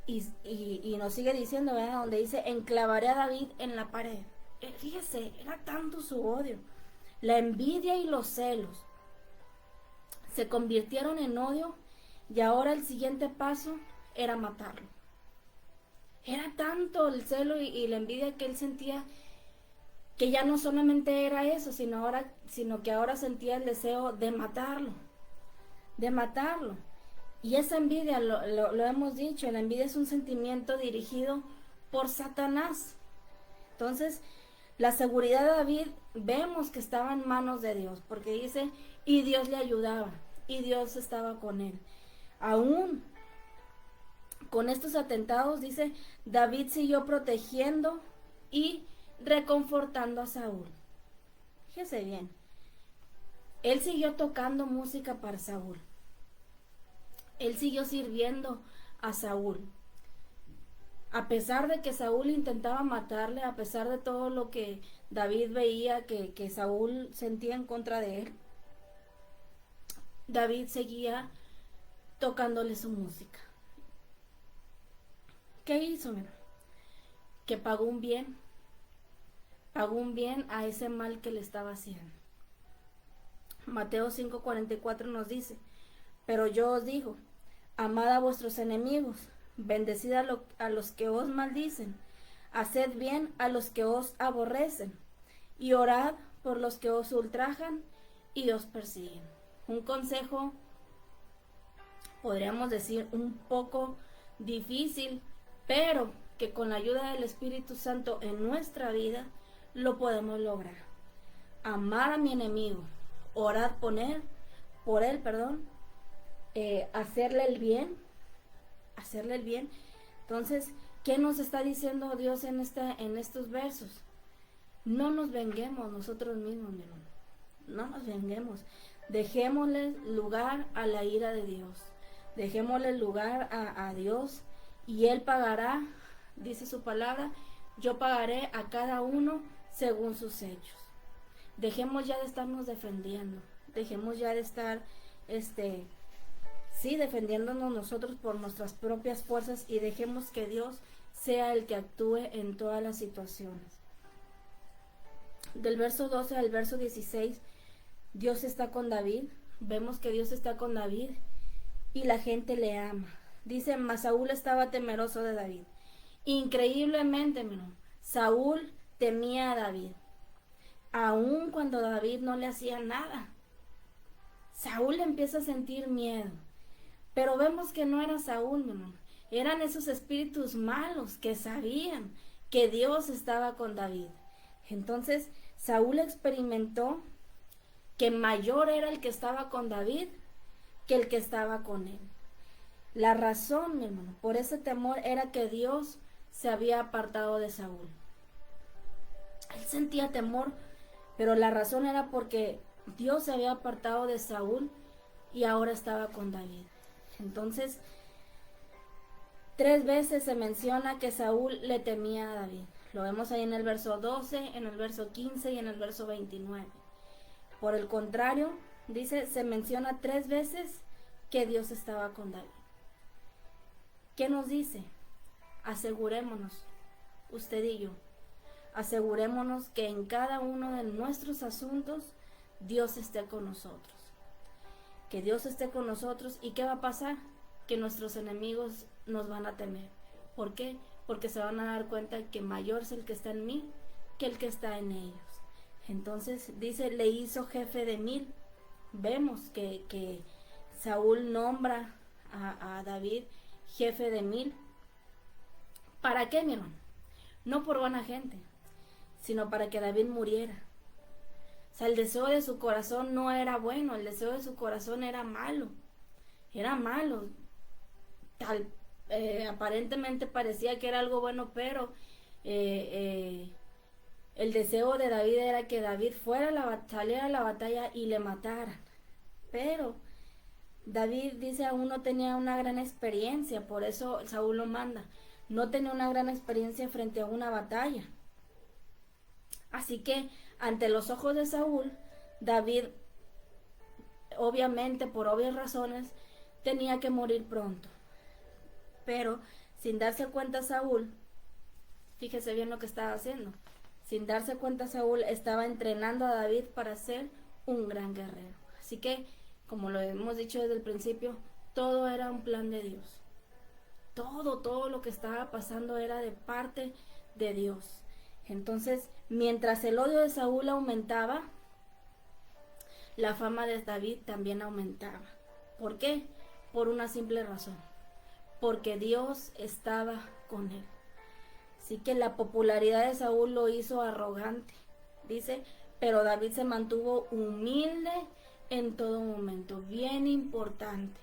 Y nos sigue diciendo, ¿verdad? Donde dice, enclavaré a David en la pared. Fíjese, era tanto su odio. La envidia y los celos se convirtieron en odio y ahora el siguiente paso era matarlo. Era tanto el celo y la envidia que él sentía, que ya no solamente era eso, sino que ahora sentía el deseo de matarlo. De matarlo. Y esa envidia, lo hemos dicho, la envidia es un sentimiento dirigido por Satanás. Entonces, la seguridad de David vemos que estaba en manos de Dios, porque dice, y Dios le ayudaba, y Dios estaba con él. Aún con estos atentados, dice, David siguió protegiendo y reconfortando a Saúl. Fíjese bien, él siguió tocando música para Saúl. Él siguió sirviendo a Saúl. A pesar de que Saúl intentaba matarle, a pesar de todo lo que David veía que Saúl sentía en contra de él, David seguía tocándole su música. ¿Qué hizo, mira? Que pagó un bien a ese mal que le estaba haciendo. Mateo 5:44 nos dice, pero yo os digo, amad a vuestros enemigos, bendecid a los que os maldicen, haced bien a los que os aborrecen, y orad por los que os ultrajan y os persiguen. Un consejo, podríamos decir, un poco difícil, pero que con la ayuda del Espíritu Santo en nuestra vida lo podemos lograr. Amar a mi enemigo, orar por él, hacerle el bien. Entonces, ¿qué nos está diciendo Dios en estos versos? No nos venguemos nosotros mismos, mi hermano. No nos venguemos. Dejémosle lugar a la ira de Dios. Dejémosle lugar a Dios y Él pagará, dice su palabra, yo pagaré a cada uno según sus hechos. Dejemos ya de estarnos defendiendo. Dejemos ya de estar, defendiéndonos nosotros por nuestras propias fuerzas y dejemos que Dios sea el que actúe en todas las situaciones. Del verso 12 al verso 16, Dios está con David. Vemos que Dios está con David y la gente le ama. Dice, mas Saúl estaba temeroso de David. Increíblemente, Saúl temía a David. Aun cuando David no le hacía nada. Saúl empieza a sentir miedo. Pero vemos que no era Saúl, eran esos espíritus malos que sabían que Dios estaba con David. Entonces, Saúl experimentó que mayor era el que estaba con David que el que estaba con él. La razón, mi hermano, por ese temor era que Dios se había apartado de Saúl. Él sentía temor, pero la razón era porque Dios se había apartado de Saúl y ahora estaba con David. Entonces, 3 veces se menciona que Saúl le temía a David. Lo vemos ahí en el verso 12, en el verso 15 y en el verso 29. Por el contrario, dice, se menciona 3 veces que Dios estaba con David. ¿Qué nos dice? Asegurémonos, usted y yo, asegurémonos que en cada uno de nuestros asuntos Dios esté con nosotros. Que Dios esté con nosotros. ¿Y qué va a pasar? Que nuestros enemigos nos van a temer. ¿Por qué? Porque se van a dar cuenta que mayor es el que está en mí que el que está en ellos. Entonces dice, le hizo jefe de 1000. Vemos que Saúl nombra a David jefe de 1000. ¿Para qué, mi hermano? No por buena gente, sino para que David muriera. O sea, el deseo de su corazón no era bueno, el deseo de su corazón era malo. Era malo. Aparentemente parecía que era algo bueno, pero el deseo de David era que David saliera a la batalla y le mataran. Pero David dice aún no tenía una gran experiencia, por eso Saúl lo manda. No tenía una gran experiencia frente a una batalla. Así que ante los ojos de Saúl, David, obviamente por obvias razones, tenía que morir pronto. Pero sin darse cuenta Saúl, fíjese bien lo que estaba haciendo. Sin darse cuenta Saúl estaba entrenando a David para ser un gran guerrero. Así que, como lo hemos dicho desde el principio, todo era un plan de Dios. Todo lo que estaba pasando era de parte de Dios. Entonces, mientras el odio de Saúl aumentaba, la fama de David también aumentaba. ¿Por qué? Por una simple razón. Porque Dios estaba con él. Así que la popularidad de Saúl lo hizo arrogante. Dice, pero David se mantuvo humilde en todo momento. Bien importante,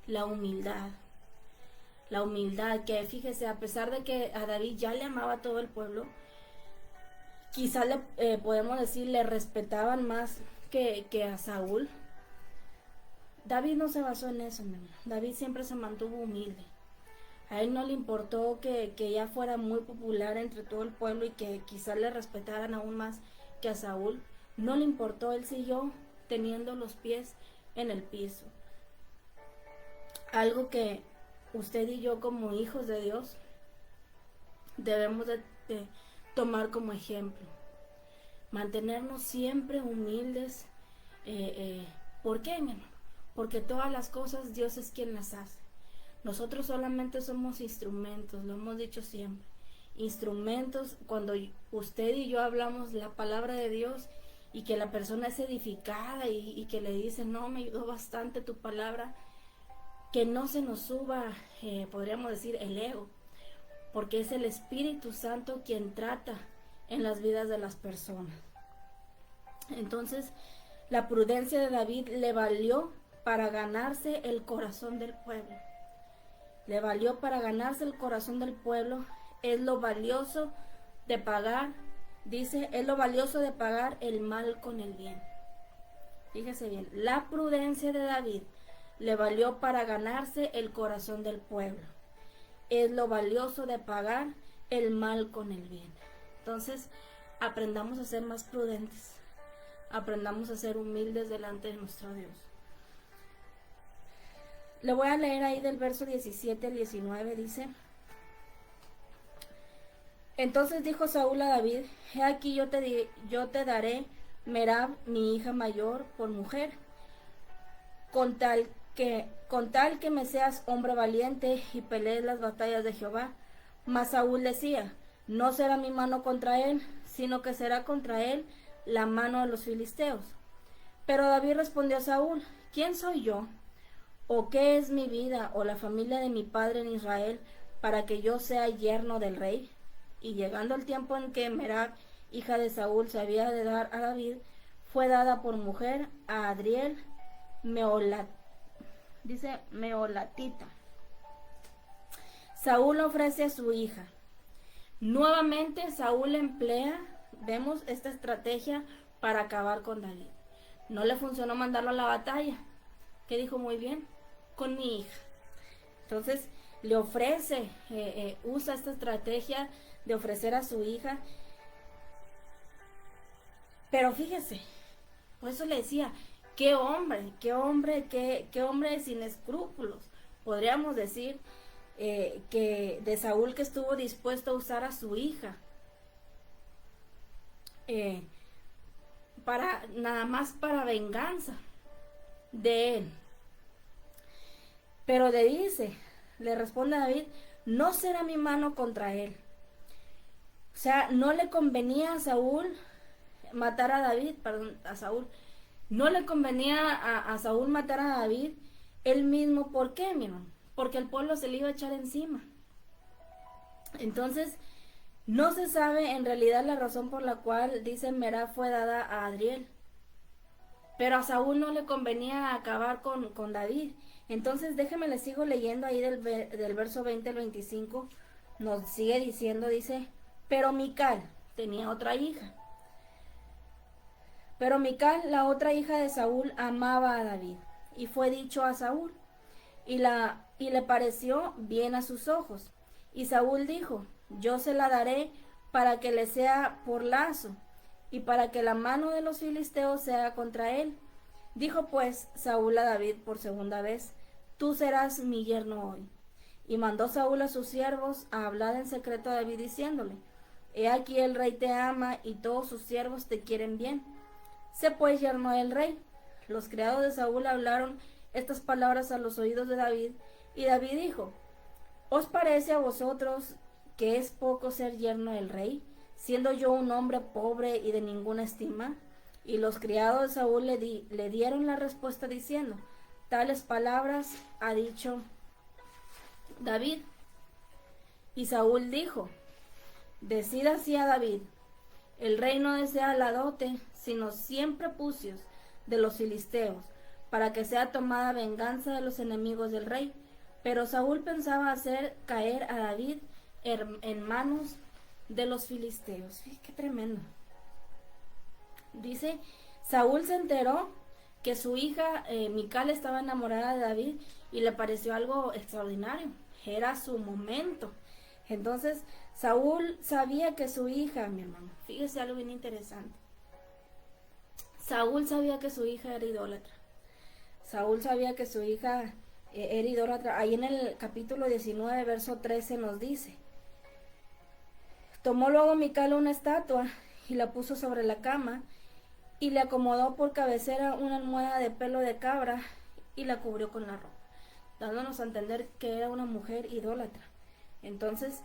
la humildad. La humildad, que fíjese, a pesar de que a David ya le amaba todo el pueblo, quizás podemos decir, le respetaban más que a Saúl. David no se basó en eso, mi hermano. David siempre se mantuvo humilde. A él no le importó que ya fuera muy popular entre todo el pueblo y que quizás le respetaran aún más que a Saúl. No le importó, él siguió teniendo los pies en el piso. Algo que usted y yo como hijos de Dios debemos de tomar como ejemplo. Mantenernos siempre humildes. ¿Por qué, mi hermano? Porque todas las cosas Dios es quien las hace. Nosotros solamente somos instrumentos, lo hemos dicho siempre. Instrumentos, cuando usted y yo hablamos la palabra de Dios y que la persona es edificada y que le dice, no, me ayudó bastante tu palabra, que no se nos suba, podríamos decir, el ego, porque es el Espíritu Santo quien trata en las vidas de las personas. Entonces, la prudencia de David le valió para ganarse el corazón del pueblo. Le valió para ganarse el corazón del pueblo. Es lo valioso de pagar, dice, es lo valioso de pagar el mal con el bien. Fíjese bien, la prudencia de David le valió para ganarse el corazón del pueblo. Es lo valioso de pagar el mal con el bien. Entonces, aprendamos a ser más prudentes. Aprendamos a ser humildes delante de nuestro Dios. Le voy a leer ahí del verso 17 al 19, dice: Entonces dijo Saúl a David: He aquí yo te daré Merab, mi hija mayor, por mujer, con tal que me seas hombre valiente y pelees las batallas de Jehová. Mas Saúl decía: No será mi mano contra él, sino que será contra él la mano de los filisteos. Pero David respondió a Saúl: ¿Quién soy yo? ¿O qué es mi vida o la familia de mi padre en Israel para que yo sea yerno del rey? Y llegando el tiempo en que Merab, hija de Saúl, se había de dar a David, fue dada por mujer a Adriel, Meolatita. Saúl ofrece a su hija. Nuevamente Saúl emplea, vemos esta estrategia para acabar con David. No le funcionó mandarlo a la batalla. ¿Qué dijo? Muy bien, con mi hija. Entonces le ofrece, usa esta estrategia de ofrecer a su hija. Pero fíjese, por eso le decía, qué hombre, qué hombre sin escrúpulos. Podríamos decir que de Saúl, que estuvo dispuesto a usar a su hija para nada más para venganza de él. Pero le responde a David, no será mi mano contra él. O sea, no le convenía a Saúl matar a David, perdón, a Saúl. No le convenía a Saúl matar a David él mismo. ¿Por qué, mi hermano? Porque el pueblo se le iba a echar encima. Entonces, no se sabe en realidad la razón por la cual, dice, Merab fue dada a Adriel. Pero a Saúl no le convenía acabar con David. Entonces, déjeme, le sigo leyendo ahí del verso 20 al 25. Nos sigue diciendo, dice, pero Mical tenía otra hija. Pero Mical, la otra hija de Saúl, amaba a David. Y fue dicho a Saúl. Y le pareció bien a sus ojos. Y Saúl dijo, yo se la daré para que le sea por lazo, y para que la mano de los filisteos sea contra él. Dijo pues Saúl a David por segunda vez, tú serás mi yerno hoy. Y mandó Saúl a sus siervos a hablar en secreto a David, diciéndole, he aquí el rey te ama, y todos sus siervos te quieren bien. Sé pues yerno del rey. Los criados de Saúl hablaron estas palabras a los oídos de David, y David dijo, ¿os parece a vosotros que es poco ser yerno del rey, siendo yo un hombre pobre y de ninguna estima? Y los criados de Saúl le dieron la respuesta diciendo, tales palabras ha dicho David. Y Saúl dijo, decid así a David, el rey no desea la dote, sino 100 prepucios de los filisteos, para que sea tomada venganza de los enemigos del rey. Pero Saúl pensaba hacer caer a David en manos de los filisteos. Fíjate, qué tremendo. Dice, Saúl se enteró que su hija Mical estaba enamorada de David y le pareció algo extraordinario. Era su momento. Entonces, Saúl sabía que su hija, mi hermano, fíjese algo bien interesante. Saúl sabía que su hija era idólatra. Saúl sabía que su hija era idólatra. Ahí en el capítulo 19, verso 13 nos dice, tomó luego Mical una estatua y la puso sobre la cama y le acomodó por cabecera una almohada de pelo de cabra y la cubrió con la ropa, dándonos a entender que era una mujer idólatra. Entonces,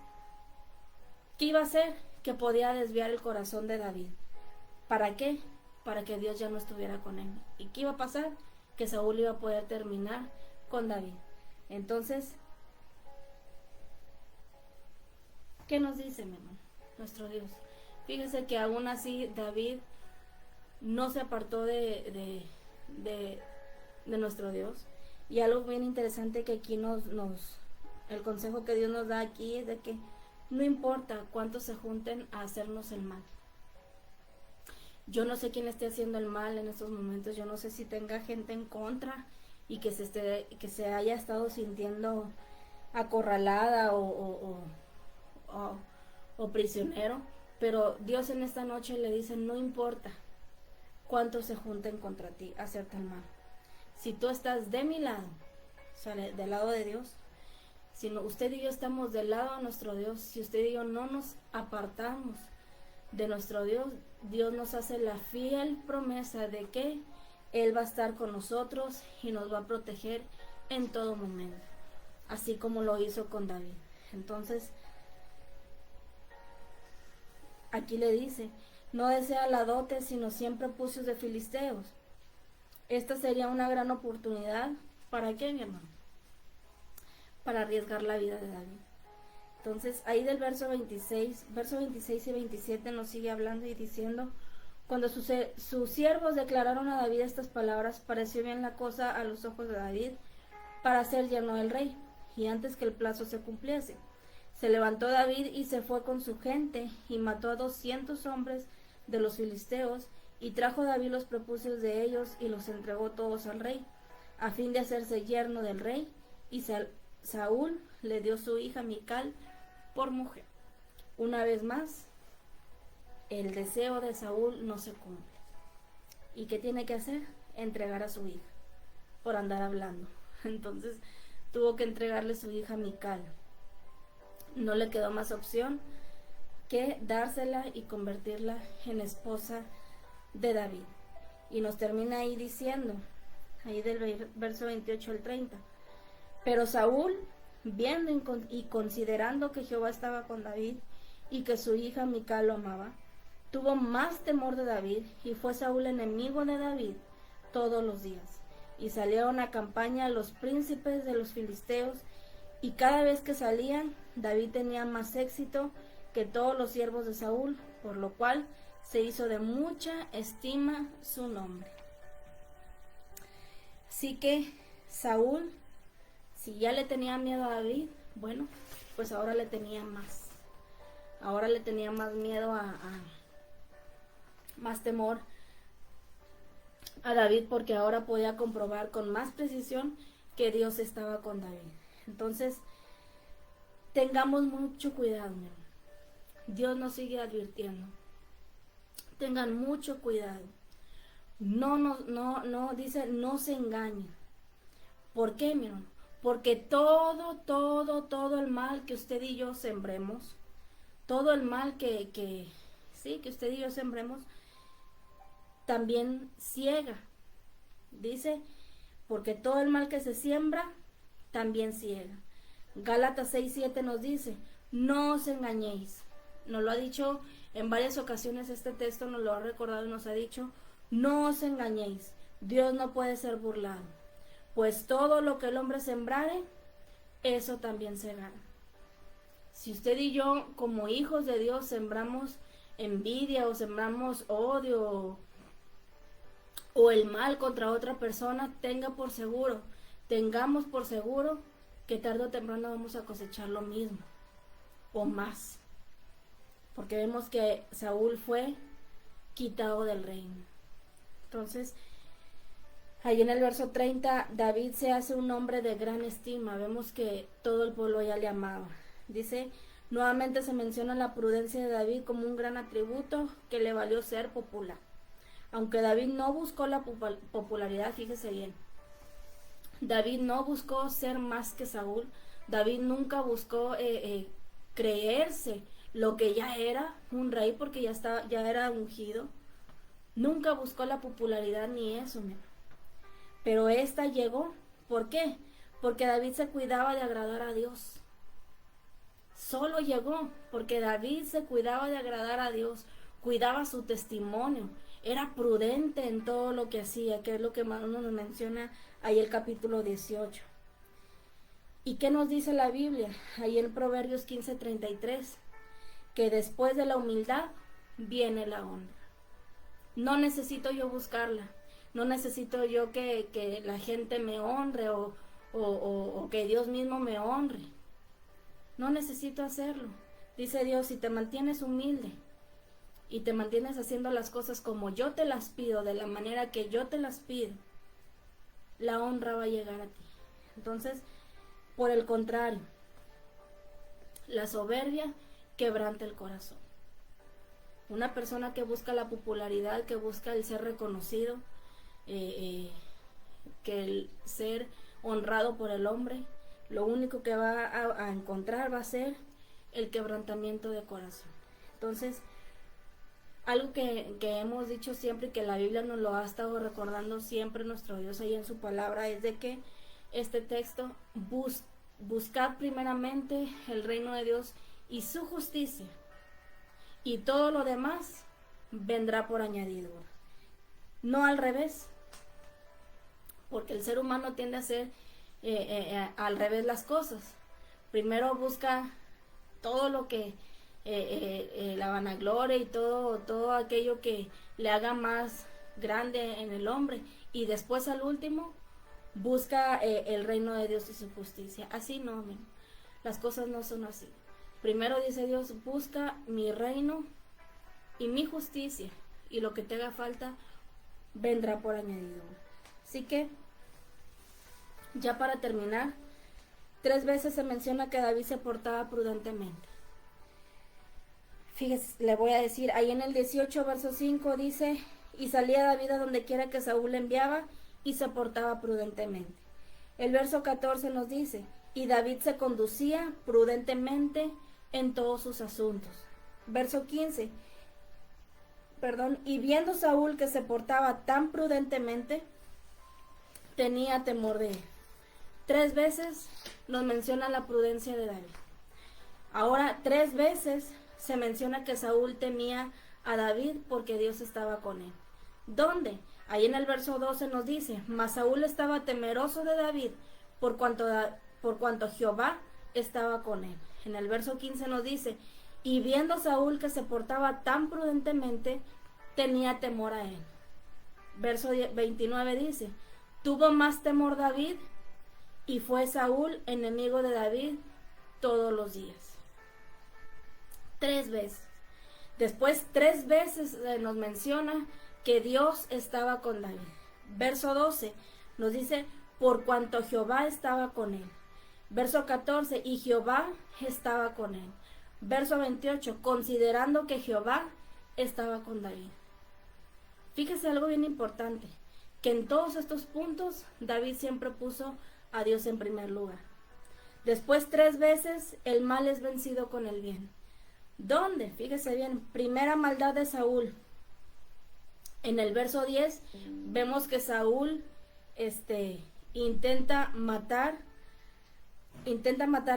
¿qué iba a hacer? Que podía desviar el corazón de David. ¿Para qué? Para que Dios ya no estuviera con él. ¿Y qué iba a pasar? Que Saúl iba a poder terminar con David. Entonces, ¿qué nos dice, mi hermano? Nuestro Dios. Fíjese que aún así David no se apartó de nuestro Dios. Y algo bien interesante que aquí el consejo que Dios nos da aquí es de que no importa cuántos se junten a hacernos el mal. Yo no sé quién esté haciendo el mal en estos momentos. Yo no sé si tenga gente en contra y que se haya estado sintiendo acorralada o prisionero. Pero Dios en esta noche le dice, no importa cuántos se junten contra ti a hacerte el mal. Si tú estás de mi lado, o sea, del lado de Dios, si no, usted y yo estamos del lado de nuestro Dios, si usted y yo no nos apartamos de nuestro Dios, Dios nos hace la fiel promesa de que Él va a estar con nosotros y nos va a proteger en todo momento, así como lo hizo con David. Entonces, aquí le dice, no desea la dote, sino 100 prepucios de filisteos. Esta sería una gran oportunidad. ¿Para qué, mi hermano? Para arriesgar la vida de David. Entonces, ahí del verso 26 y 27 nos sigue hablando y diciendo, cuando sus siervos declararon a David estas palabras, pareció bien la cosa a los ojos de David para ser yerno del rey, y antes que el plazo se cumpliese, se levantó David y se fue con su gente, y mató a 200 hombres de los filisteos, y trajo David los prepucios de ellos, y los entregó todos al rey, a fin de hacerse yerno del rey, y Saúl le dio su hija Mical por mujer. Una vez más, el deseo de Saúl no se cumple. ¿Y qué tiene que hacer? Entregar a su hija por andar hablando. Entonces tuvo que entregarle su hija Mical. No le quedó más opción que dársela y convertirla en esposa de David. Y nos termina ahí diciendo, ahí del verso 28 al 30. Pero Saúl, viendo y considerando que Jehová estaba con David y que su hija Mical lo amaba, tuvo más temor de David, y fue Saúl enemigo de David todos los días. Y salieron a campaña los príncipes de los filisteos, y cada vez que salían, David tenía más éxito que todos los siervos de Saúl, por lo cual se hizo de mucha estima su nombre. Así que Saúl, si ya le tenía miedo a David, bueno, pues ahora le tenía más. Ahora le tenía más miedo más temor a David, porque ahora podía comprobar con más precisión que Dios estaba con David. Entonces, tengamos mucho cuidado, mi hermano. Dios nos sigue advirtiendo. Tengan mucho cuidado. Dice, no se engañen. ¿Por qué, mi hermano? Porque todo el mal que usted y yo sembremos, todo el mal que usted y yo sembremos, también ciega. Dice, porque todo el mal que se siembra, también ciega. Gálatas 6:7 nos dice, no os engañéis. Nos lo ha dicho en varias ocasiones este texto, nos lo ha recordado y nos ha dicho, no os engañéis, Dios no puede ser burlado, pues todo lo que el hombre sembrare, eso también segará. Si usted y yo, como hijos de Dios, sembramos envidia o sembramos odio o el mal contra otra persona, tengamos por seguro que tarde o temprano vamos a cosechar lo mismo o más, porque vemos que Saúl fue quitado del reino. Entonces, ahí en el verso 30, David se hace un hombre de gran estima. Vemos que todo el pueblo ya le amaba. Dice, nuevamente se menciona la prudencia de David como un gran atributo que le valió ser popular. Aunque David no buscó la popularidad, fíjese bien, David no buscó ser más que Saúl. David nunca buscó creerse lo que ya era un rey, porque ya era ungido. Nunca buscó la popularidad ni eso, mira. Pero esta llegó. ¿Por qué? Porque David se cuidaba de agradar a Dios. Solo llegó porque David se cuidaba de agradar a Dios, cuidaba su testimonio, era prudente en todo lo que hacía, que es lo que más nos menciona ahí el capítulo 18. ¿Y qué nos dice la Biblia? Ahí en Proverbios 15:33, que después de la humildad viene la honra. No necesito yo buscarla, no necesito yo que la gente me honre o que Dios mismo me honre. No necesito hacerlo. Dice Dios, si te mantienes humilde y te mantienes haciendo las cosas como yo te las pido, de la manera que yo te las pido, la honra va a llegar a ti. Entonces, por el contrario, la soberbia quebranta el corazón. Una persona que busca la popularidad, que busca el ser reconocido, que el ser honrado por el hombre, lo único que va a encontrar va a ser el quebrantamiento de corazón. Entonces, algo que hemos dicho siempre y que la Biblia nos lo ha estado recordando siempre nuestro Dios ahí en su palabra, es de que este texto, buscad primeramente el reino de Dios y su justicia, y todo lo demás vendrá por añadidura. No al revés, porque el ser humano tiende a hacer al revés las cosas. Primero busca todo lo que la vanagloria y todo aquello que le haga más grande en el hombre, y después al último busca el reino de Dios y su justicia. Así no, las cosas no son así. Primero dice Dios, busca mi reino y mi justicia, y lo que te haga falta vendrá por añadidura. Así que, ya para terminar, 3 veces se menciona que David se portaba prudentemente. Fíjese, le voy a decir, ahí en el 18, verso 5 dice, y salía David a donde quiera que Saúl le enviaba y se portaba prudentemente. El verso 14 nos dice, y David se conducía prudentemente en todos sus asuntos. Verso 15, y viendo Saúl que se portaba tan prudentemente, tenía temor de él. 3 veces nos menciona la prudencia de David. Ahora 3 veces se menciona que Saúl temía a David porque Dios estaba con él. ¿Dónde? Ahí en el verso 12 nos dice, mas Saúl estaba temeroso de David por cuanto Jehová estaba con él. En el verso 15 nos dice, y viendo Saúl que se portaba tan prudentemente, tenía temor a él. Verso 29 dice, tuvo más temor David y fue Saúl enemigo de David todos los días. 3 veces. Después 3 veces nos menciona que Dios estaba con David. Verso 12 nos dice, por cuanto Jehová estaba con él. Verso 14, y Jehová estaba con él. Verso 28, considerando que Jehová estaba con David. Fíjese algo bien importante, que en todos estos puntos David siempre puso a Dios en primer lugar. Después 3 veces el mal es vencido con el bien. ¿Dónde? Fíjese bien, primera maldad de Saúl. En el verso 10 vemos que Saúl intenta matar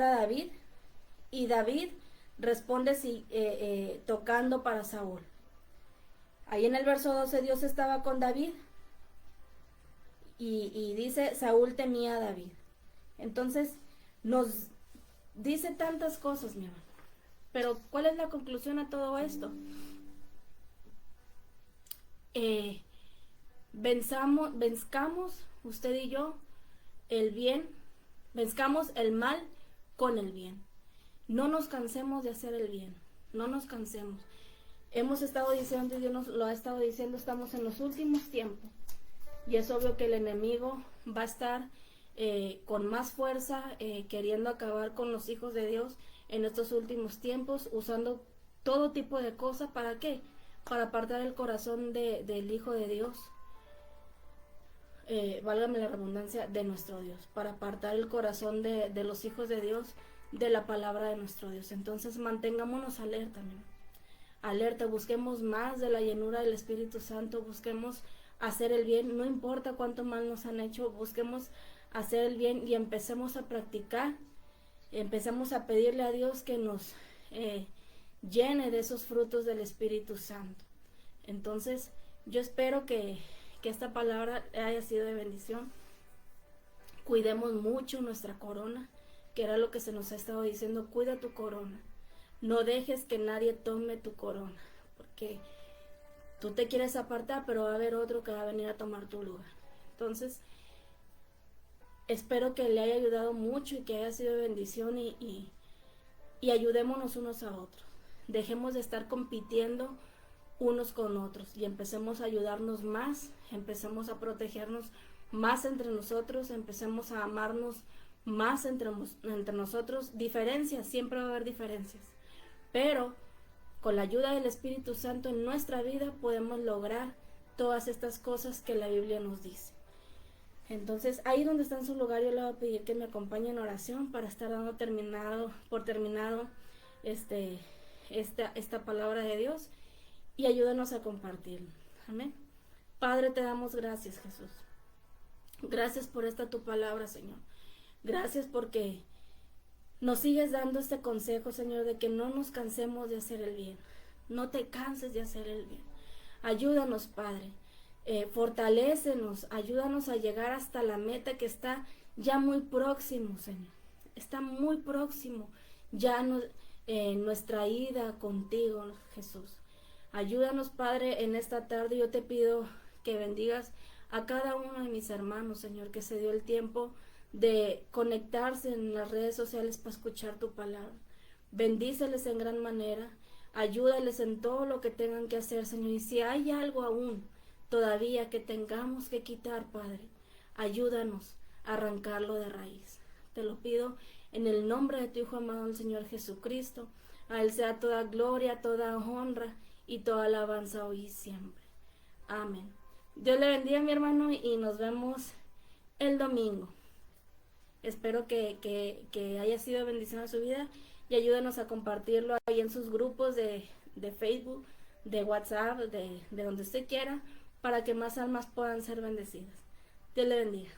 a David y David responde tocando para Saúl. Ahí en el verso 12 Dios estaba con David y dice Saúl temía a David. Entonces nos dice tantas cosas, mi hermano. Pero ¿cuál es la conclusión a todo esto? Venzcamos usted y yo el bien, venzcamos el mal con el bien. No nos cansemos de hacer el bien, no nos cansemos. Hemos estado diciendo, y Dios nos lo ha estado diciendo, estamos en los últimos tiempos. Y es obvio que el enemigo va a estar con más fuerza, queriendo acabar con los hijos de Dios en estos últimos tiempos, usando todo tipo de cosas. ¿Para qué? Para apartar el corazón del Hijo de Dios, válgame la redundancia, de nuestro Dios, para apartar el corazón de los hijos de Dios de la palabra de nuestro Dios. Entonces mantengámonos alerta, busquemos más de la llenura del Espíritu Santo, busquemos hacer el bien, no importa cuánto mal nos han hecho, busquemos hacer el bien y empecemos a practicar, empecemos a pedirle a Dios que nos llene de esos frutos del Espíritu Santo. Entonces yo espero que esta palabra haya sido de bendición. Cuidemos mucho nuestra corona, que era lo que se nos ha estado diciendo. Cuida tu corona, no dejes que nadie tome tu corona, porque tú te quieres apartar, pero va a haber otro que va a venir a tomar tu lugar. Entonces espero que le haya ayudado mucho y que haya sido de bendición, y ayudémonos unos a otros. Dejemos de estar compitiendo unos con otros y empecemos a ayudarnos más, empecemos a protegernos más entre nosotros, empecemos a amarnos más entre nosotros. Diferencias, siempre va a haber diferencias, pero con la ayuda del Espíritu Santo en nuestra vida podemos lograr todas estas cosas que la Biblia nos dice. Entonces, ahí donde está en su lugar, yo le voy a pedir que me acompañe en oración para estar dando por terminado esta palabra de Dios, y ayúdanos a compartirlo. Amén. Padre, te damos gracias, Jesús. Gracias por esta tu palabra, Señor. Gracias porque nos sigues dando este consejo, Señor, de que no nos cansemos de hacer el bien. No te canses de hacer el bien. Ayúdanos, Padre. Fortalécenos, ayúdanos a llegar hasta la meta que está ya muy próximo, Señor. Está muy próximo ya nuestra ida contigo, Jesús. Ayúdanos, Padre, en esta tarde. Yo te pido que bendigas a cada uno de mis hermanos, Señor, que se dio el tiempo de conectarse en las redes sociales para escuchar tu palabra. Bendíceles en gran manera, ayúdales en todo lo que tengan que hacer, Señor, y si hay algo aún todavía que tengamos que quitar, Padre, ayúdanos a arrancarlo de raíz. Te lo pido en el nombre de tu Hijo amado, el Señor Jesucristo. A Él sea toda gloria, toda honra y toda alabanza hoy y siempre. Amén. Dios le bendiga, mi hermano, y nos vemos el domingo. Espero que haya sido bendición a su vida y ayúdenos a compartirlo ahí en sus grupos de Facebook, de WhatsApp, de donde usted quiera, para que más almas puedan ser bendecidas. Dios le bendiga.